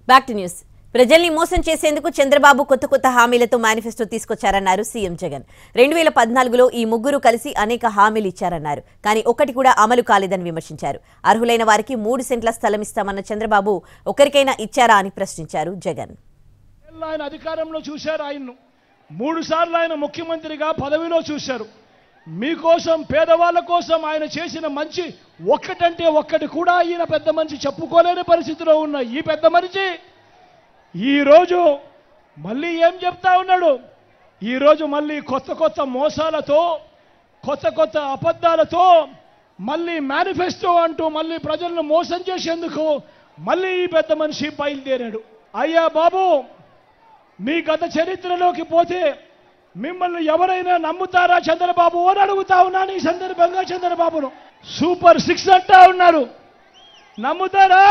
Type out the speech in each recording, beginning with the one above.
Back to news. ప్రజల్ని మోసం చేసేందుకు చంద్రబాబు కొత్త హామీలతో మేనిఫెస్టో తీసుకొచ్చారన్నారు సీఎం జగన్. 2014లో ఈ ముగ్గురు కలిసి అనేక హామీలు ఇచ్చారన్నారు. కానీ ఒక్కటి కూడా అమలు కాలేదని విమర్శించారు. అర్హులైన వారికి 3 సెంట్ల స్థలం ఇస్తామన్న చంద్రబాబు ఒకరికైనా ఇచ్చారా అని ప్రశ్నించారు జగన్. ఆయన అధికారంలో చూశారు, ఆయన్ను 3 సార్లు ఆయన ముఖ్యమంత్రిగా పదవిలో చూశారు. మీకోసం పేదవాళ్ళ కోసం ఆయన చేసిన మంచి ఒక్కటంటే ఒక్కటి కూడా ఈయన పెద్ద మనిషి చెప్పుకోలేని పరిస్థితిలో ఉన్న ఈ పెద్ద మనిషి ఈరోజు మళ్ళీ ఏం చెప్తా ఉన్నాడు? ఈరోజు మళ్ళీ కొత్త మోసాలతో కొత్త అబద్ధాలతో మళ్ళీ మేనిఫెస్టో అంటూ మళ్ళీ ప్రజలను మోసం చేసేందుకు మళ్ళీ ఈ పెద్ద మనిషి బయలుదేరాడు. అయ్యా బాబు, మీ గత చరిత్రలోకి పోతే మిమ్మల్ని ఎవరైనా నమ్ముతారా చంద్రబాబు అని అడుగుతా ఉన్నాను. ఈ సందర్భంగా చంద్రబాబును సూపర్ 6 అంటా ఉన్నారు, నమ్ముతారా?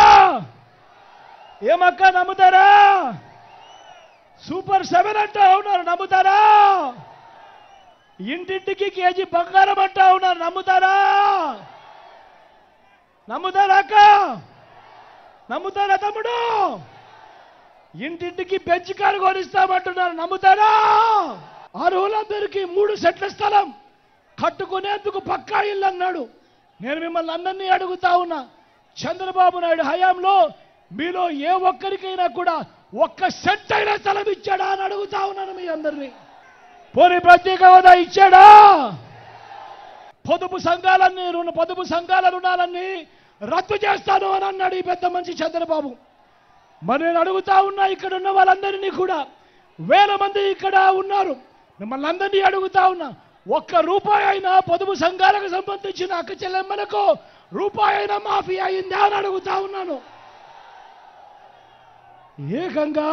ఏమక్క నమ్ముతారా? సూపర్ 7 అంటా ఉన్నారు, నమ్ముతారా? ఇంటింటికి కేజీ బంగారం అంటా ఉన్నారు, నమ్ముతారా? నమ్ముతారా అక్క? నమ్ముతారా తమ్ముడు? ఇంటింటికి బెంచ్ కారు కొనిస్తామంటున్నారు, నమ్ముతారా? అర్హులందరికీ 3 సెంట్ల స్థలం కట్టుకునేందుకు పక్కా ఇల్లు అన్నాడు. నేను మిమ్మల్ని అందరినీ అడుగుతా ఉన్నా, చంద్రబాబు నాయుడు హయాంలో మీలో ఏ ఒక్కరికైనా కూడా 1 సెంట్ అయినా స్థలం ఇచ్చాడా అని అడుగుతా ఉన్నాను మీ అందరినీ. పోనీ ప్రత్యేక హోదా ఇచ్చాడా? పొదుపు సంఘాల రుణాలన్నీ రద్దు చేస్తాను అని అన్నాడు ఈ పెద్ద మనిషి చంద్రబాబు. మరి నేను అడుగుతా ఉన్నా, ఇక్కడ ఉన్న వాళ్ళందరినీ కూడా 1000 మంది ఇక్కడ ఉన్నారు, మిమ్మల్ని అందరినీ అడుగుతా ఉన్నా, 1 రూపాయి అయినా పొదుపు సంఘాలకు సంబంధించిన అక్క చెల్లెమ్మలకు రూపాయి అయినా మాఫీ అయిందా అని అడుగుతా ఉన్నాను. ఏకంగా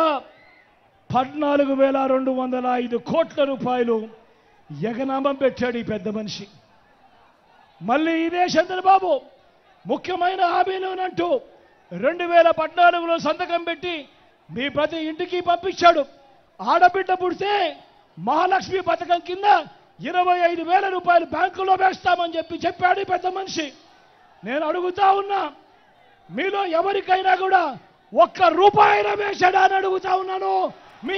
14,205 కోట్ల రూపాయలు ఎగనామం పెట్టాడు ఈ పెద్ద మనిషి. మళ్ళీ ఇదే చంద్రబాబు ముఖ్యమైన హామీలోనంటూ 2014లో సంతకం పెట్టి మీ ప్రతి ఇంటికి పంపించాడు. ఆడబిడ్డ పుడితే మహాలక్ష్మి పథకం కింద 25,000 రూపాయలు బ్యాంకులో వేస్తామని చెప్పాడు ఈ పెద్ద మనిషి. నేను అడుగుతా ఉన్నా, మీలో ఎవరికైనా కూడా 1 రూపాయి అయినా వేశాడా అని అడుగుతా ఉన్నాను. మీ